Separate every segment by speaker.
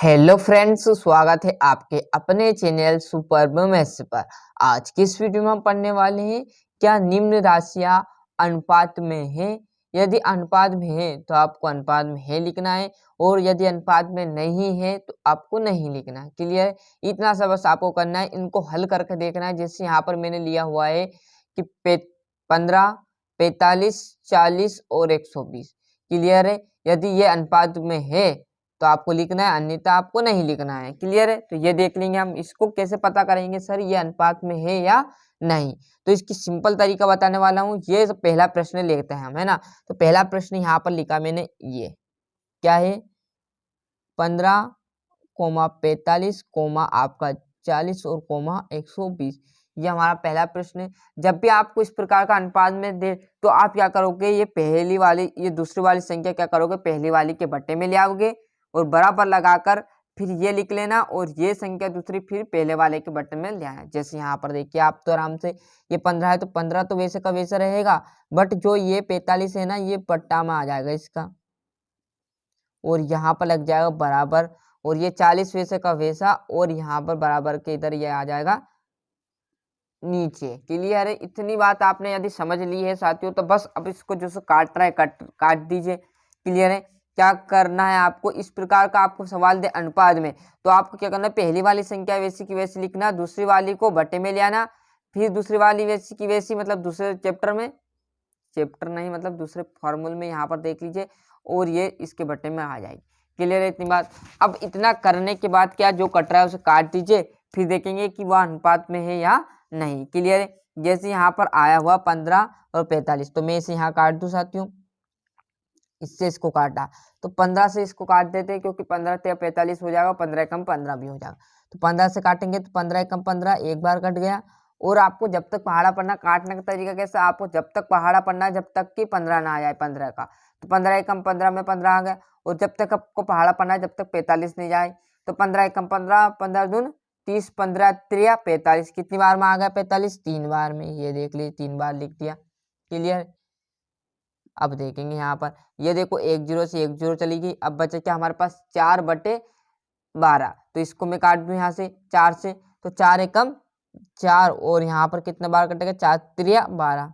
Speaker 1: Hello friends, स्वागत है आपके अपने चैनल सुपर्ब मैथ्स पर। आज की इस वीडियो में हम पढ़ने वाले हैं क्या निम्न राशियां अनुपात में है। यदि अनुपात में है तो आपको अनुपात में है लिखना है, और यदि अनुपात में नहीं है तो आपको नहीं लिखना है। क्लियर है? इतना सा बस आपको करना है, इनको हल करके देखना है। जैसे यहाँ पर मैंने लिया हुआ है कि 15, 45, 40 और 120। क्लियर है? यदि ये अनुपात में है तो आपको लिखना है, अन्यथा आपको नहीं लिखना है। क्लियर है? तो ये देख लेंगे हम। इसको कैसे पता करेंगे सर ये अनुपात में है या नहीं, तो इसकी सिंपल तरीका बताने वाला हूँ। ये पहला प्रश्न लेते हैं हम, है ना। तो पहला प्रश्न यहाँ पर लिखा मैंने, ये क्या है, 15, 45, आपका 40 और 120। ये हमारा पहला प्रश्न है। जब भी आपको इस प्रकार का अनुपात में दे तो आप क्या करोगे, ये पहली वाली, ये दूसरी वाली संख्या क्या करोगे, पहली वाली के बट्टे में ले आओगे और बराबर लगाकर फिर ये लिख लेना, और ये संख्या दूसरी फिर पहले वाले के बटन में ले आना। जैसे यहाँ पर देखिए आप तो आराम से, ये 15 है तो 15 तो वैसे का वैसे रहेगा, बट जो ये 45 है ना, ये पट्टा में आ जाएगा इसका, और यहाँ पर लग जाएगा बराबर, और ये 40 वैसे का वैसा, और यहाँ पर बराबर के इधर ये आ जाएगा नीचे। क्लियर है? इतनी बात आपने यदि समझ ली है साथियों, तो बस अब इसको जो काट रहा है काट दीजिए। क्लियर है? क्या करना है आपको, इस प्रकार का आपको सवाल दे अनुपात में, तो आपको क्या करना है, पहली वाली संख्या वैसी की वैसी लिखना, दूसरी वाली को बटे में ले आना, फिर दूसरी वाली वैसी की वैसी, मतलब दूसरे चैप्टर में, चैप्टर नहीं मतलब दूसरे फॉर्मूले में यहाँ पर देख लीजिए, और ये इसके बटे में आ जाएगी। क्लियर है इतनी बात? अब इतना करने के बाद क्या जो कट रहा है उसे काट दीजिए, फिर देखेंगे कि वह अनुपात में है या नहीं। क्लियर है? जैसे यहाँ पर आया हुआ 15 और 45, तो मैं इसे यहाँ काट दूं साथियों, इससे इसको काटा तो 15 से इसको काट देते हैं, क्योंकि 15 से 45 हो जाएगा, 15 कम 15 भी हो जाएगा। तो 15 से काटेंगे तो 15 कम 15 एक बार कट गया। और आपको जब तक पहाड़ा पढ़ना, काटने का तरीका कैसा, आपको जब तक पहाड़ा पढ़ना है जब तक कि 15 ना आ जाए 15 का, तो 15 कम 15 में 15 आ गया। और जब तक आपको पहाड़ा पढ़ना है जब तक 45 नहीं जाए, तो 15 कम 15, 15 दून 30, 15 त्रिया 45। कितनी बार में आ गया 45? 3 बार में। ये देख लीजिए 3 बार लिख दिया। क्लियर? अब देखेंगे यहाँ पर, ये देखो 1 0 से 1 0 चली गई। अब बचा क्या हमारे पास, 4/12। तो इसको मैं काट दूं यहाँ से 4 से, तो 4 एकम 4, और यहाँ पर कितने बार कटेगा, 4 त्रिया 12।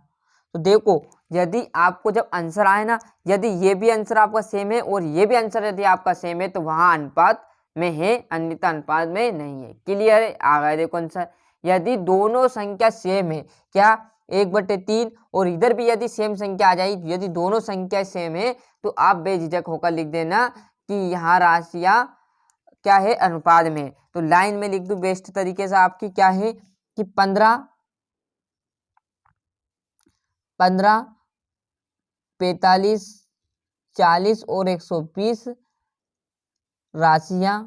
Speaker 1: तो देखो यदि आपको जब आंसर आए ना, यदि ये भी आंसर आपका सेम है और ये भी आंसर यदि आपका सेम है, तो वहां अनुपात में है, अन्यथा अनुपात में नहीं है। क्लियर है? आ गया देखो आंसर। यदि दोनों संख्या सेम है, क्या 1/3, और इधर भी यदि सेम संख्या आ जाए, यदि दोनों संख्या सेम है, तो आप बेझिझक होकर लिख देना कि यहाँ राशियां क्या है, अनुपात में। तो लाइन में लिख दो बेस्ट तरीके से आपकी, क्या है कि 15, 45, 40 और 120 राशियां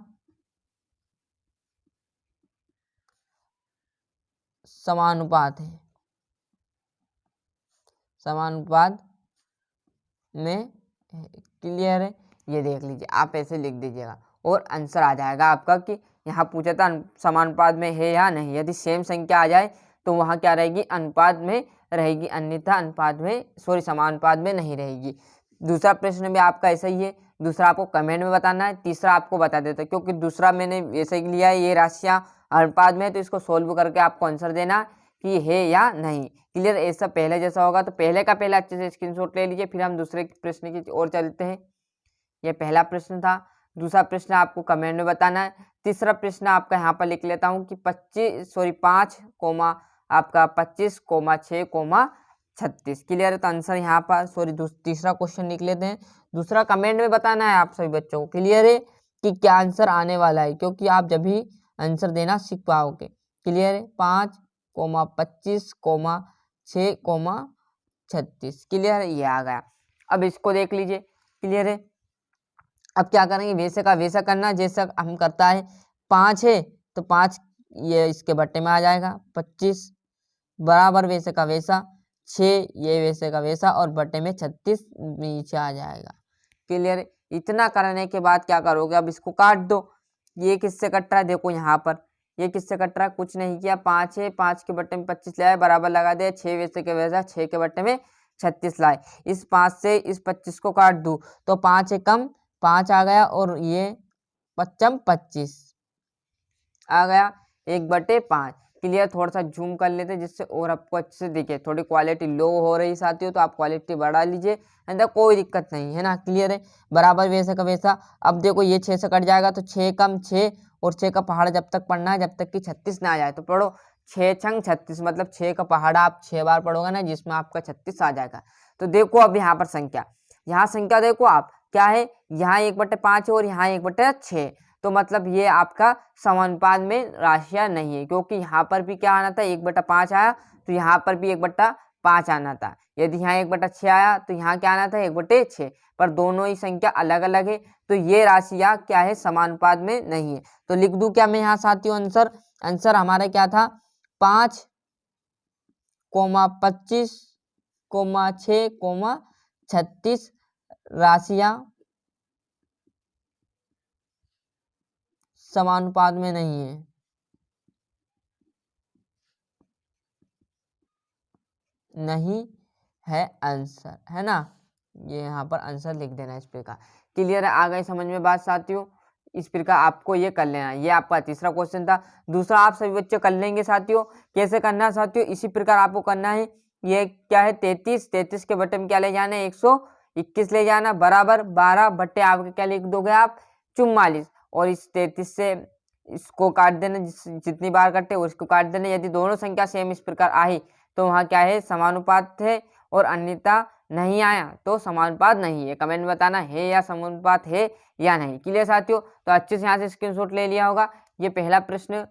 Speaker 1: समानुपात है, समानुपात में। क्लियर है? ये देख लीजिए, आप ऐसे लिख दीजिएगा और आंसर आ जाएगा आपका कि यहाँ पूछा था समानुपात में है या नहीं। यदि सेम संख्या आ जाए तो वहाँ क्या रहेगी, अनुपात में रहेगी, अन्यथा अनुपात में, सॉरी, समानुपात में नहीं रहेगी। दूसरा प्रश्न भी आपका ऐसा ही है। दूसरा आपको कमेंट में बताना है, तीसरा आपको बता देता है, क्योंकि दूसरा मैंने ऐसे ही लिया है, ये राशियाँ अनुपात में है, तो इसको सोल्व करके आपको आंसर देना कि है या नहीं। क्लियर? ऐसा पहले जैसा होगा, तो पहले का पहले अच्छे से स्क्रीनशॉट ले लीजिए, फिर हम दूसरे प्रश्न की ओर चलते हैं। यह पहला प्रश्न था। दूसरा प्रश्न आपको कमेंट में बताना है। तीसरा प्रश्न आपका यहाँ पर लिख लेता हूँ कि 5, आपका 25, 6, 36। क्लियर है? तो आंसर यहाँ पर, सॉरी, तीसरा क्वेश्चन लिख लेते हैं। दूसरा कमेंट में बताना है आप सभी बच्चों को। क्लियर है कि क्या आंसर आने वाला है, क्योंकि आप जब भी आंसर देना सीख पाओगे। क्लियर है? 5, 25, 6, 36। क्लियर है? ये आ गया। अब इसको देख लीजिए। क्लियर है? अब क्या करेंगे, वैसे का वैसा करना जैसा हम करता है। 5 है तो 5 ये इसके बट्टे में आ जाएगा, 25 बराबर वैसे का वैसा, 6 ये वैसे का वैसा, और बट्टे में 36 नीचे आ जाएगा। क्लियर? इतना करने के बाद क्या करोगे, अब इसको काट दो। ये किससे कट रहा है, देखो यहाँ पर ये किससे कट रहा है, कुछ नहीं किया, 5 है, 5 के बट्टे में 25 लाए, बराबर लगा दिया, 6 वैसे के वैसा, 6 के बट्टे में 36 लाए। इस 5 से इस 25 को काट दूं तो 5 एकम 5 आ गया, और ये पच्चम 25 आ गया 1/5। क्लियर। थोड़ा सा जूम कर लेते जिससे और आपको अच्छे से दिखे। थोड़ी क्वालिटी लो हो रही साथियों तो आप क्वालिटी बढ़ा लीजिए, अंदर कोई दिक्कत नहीं है ना। क्लियर है। बराबर वैसा का वैसा। अब देखो ये 6 से कट जाएगा तो 6 कम 6 और 6 का पहाड़ जब तक पढ़ना है जब तक कि 36 ना आ जाए। तो पढ़ो 6 छंग 36 मतलब 6 का पहाड़ आप 6 बार पढ़ोगे ना जिसमें आपका 36 आ जाएगा। तो देखो अब यहाँ पर संख्या, यहाँ संख्या देखो आप क्या है, यहाँ 1/5 है और यहाँ 1/6। तो मतलब ये आपका समानुपात में राशियां नहीं है, क्योंकि यहाँ पर भी क्या आना था 1/5 आया तो यहाँ पर भी 1/5 आना था। यदि यहाँ 1/6 आया तो यहाँ क्या आना था 1/6, पर दोनों ही संख्या अलग अलग है तो ये राशियां क्या है समानुपात में नहीं है। तो लिख दूं क्या मैं यहाँ साथियों आंसर? आंसर हमारा क्या था 5, 25, 6, 36 राशियां समानुपात में नहीं है। नहीं है आंसर, है ना। ये यहाँ पर आंसर लिख देना इस प्रकार। क्लियर है, आ गई समझ में बात साथियों? इस प्रकार आपको ये कर लेना। ये आपका तीसरा क्वेश्चन था। दूसरा आप सभी बच्चे कर लेंगे साथियों। कैसे करना है साथियों? इसी प्रकार आपको करना है। ये क्या है 33 के बटे में क्या ले जाना है 121 ले जाना, बराबर 12 बट्टे आपके क्या लिख दोगे आप 44। और इस 33 से इसको काट देना, जितनी बार कटे उसको काट देना। यदि दोनों संख्या सेम इस प्रकार आई तो वहाँ क्या है समानुपात है, और अन्यथा नहीं आया तो समानुपात नहीं है। कमेंट में बताना है या समानुपात है या नहीं। क्लियर साथियों? तो अच्छे से यहाँ से स्क्रीनशॉट ले लिया होगा। ये पहला प्रश्न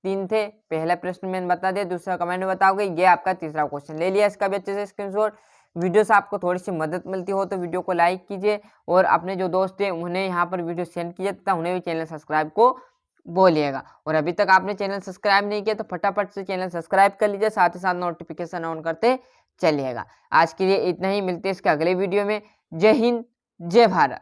Speaker 1: 3 थे, पहला प्रश्न मैंने बता दिया, दूसरा कमेंट में बताओगे। ये आपका तीसरा क्वेश्चन ले लिया, इसका भी अच्छे से स्क्रीनशॉट। वीडियो से आपको थोड़ी सी मदद मिलती हो तो वीडियो को लाइक कीजिए, और अपने जो दोस्त हैं उन्हें यहाँ पर वीडियो सेंड कीजिए तथा उन्हें भी चैनल सब्सक्राइब को बोलिएगा। और अभी तक आपने चैनल सब्सक्राइब नहीं किया तो फटाफट से चैनल सब्सक्राइब कर लीजिए, साथ ही साथ नोटिफिकेशन ऑन करते चलिएगा। आज के लिए इतना ही, मिलते हैं इसके अगले वीडियो में। जय हिंद, जय भारत।